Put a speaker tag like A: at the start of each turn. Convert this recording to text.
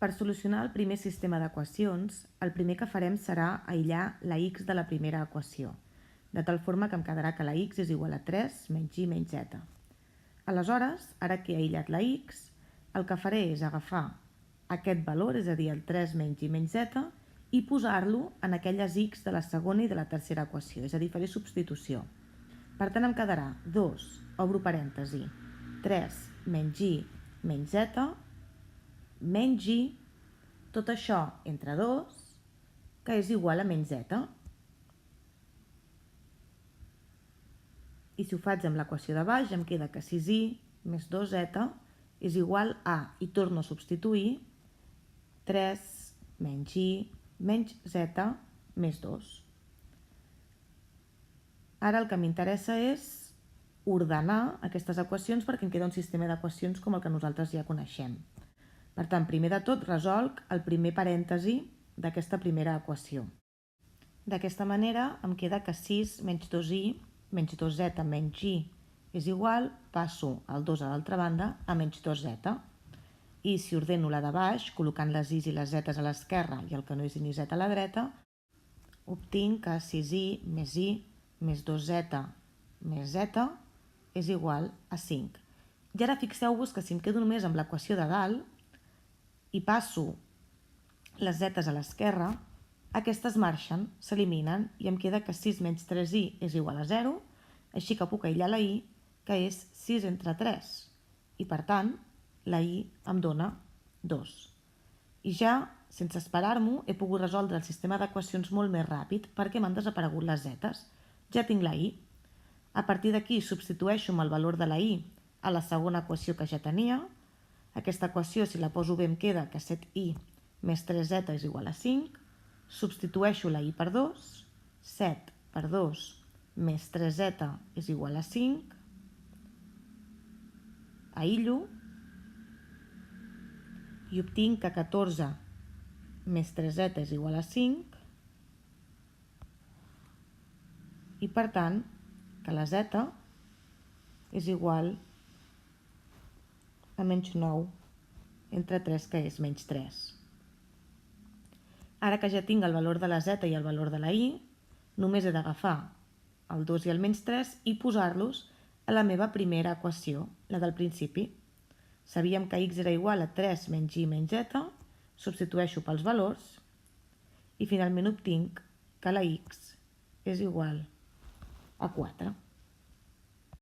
A: Per solucionar el primer sistema d'equacions, el primer que farem serà aïllar la x de la primera equació, de tal forma que em quedarà que la x és igual a 3 menys y menys z. Aleshores, ara que he aïllat la x, el que faré és agafar aquest valor, és a dir, el 3 menys y menys z, i posar-lo en aquelles x de la segona i de la tercera equació, és a dir, faré substitució. Per tant, em quedarà 2, obro parèntesi, 3 menys y menys z, menys y, tot això entre 2, que és igual a menys z. I si ho faig amb l'equació de baix, em queda que 6y més 2z és igual a, i torno a substituir, 3 menys y menys z més 2. Ara el que m'interessa és ordenar aquestes equacions perquè em queda un sistema d'equacions com el que nosaltres ja coneixem. Per tant, primer de tot resolc el primer parèntesi d'aquesta primera equació. D'aquesta manera em queda que 6 menys 2y menys 2z menys y és igual, passo el 2 a l'altra banda, a menys 2z. I si ordeno la de baix, col·locant les i's i les zetes a l'esquerra i el que no és i ni z a la dreta, obtinc que 6y més 2z més z és igual a 5. I ara fixeu-vos que si em quedo només amb l'equació de dalt i passo les zetes a l'esquerra, aquestes marxen, s'eliminen i em queda que 6 menys 3y és igual a 0, així que puc aïllar la y, que és 6 entre 3. I per tant, la y em dona 2. I ja, sense esperar-m'ho, he pogut resoldre el sistema d'equacions molt més ràpid perquè m'han desaparegut les zetes. Ja tinc la y. A partir d'aquí substitueixo amb el valor de la y a la segona equació que ja tenia. Aquesta equació, si la poso bé, em queda que 7y més 3z és igual a 5. Substitueixo la y per 2. 7 per 2 més 3z és igual a 5. Aïllo. I obtinc que 14 més 3z és igual a 5. I per tant, que la z és igual a menys 9 entre 3, que és menys 3. Ara que ja tinc el valor de la z i el valor de la y, només he d'agafar el 2 i el menys 3 i posar-los a la meva primera equació, la del principi. Sabíem que x era igual a 3 menys y menys z, substitueixo pels valors i finalment obtinc que la x és igual a 4.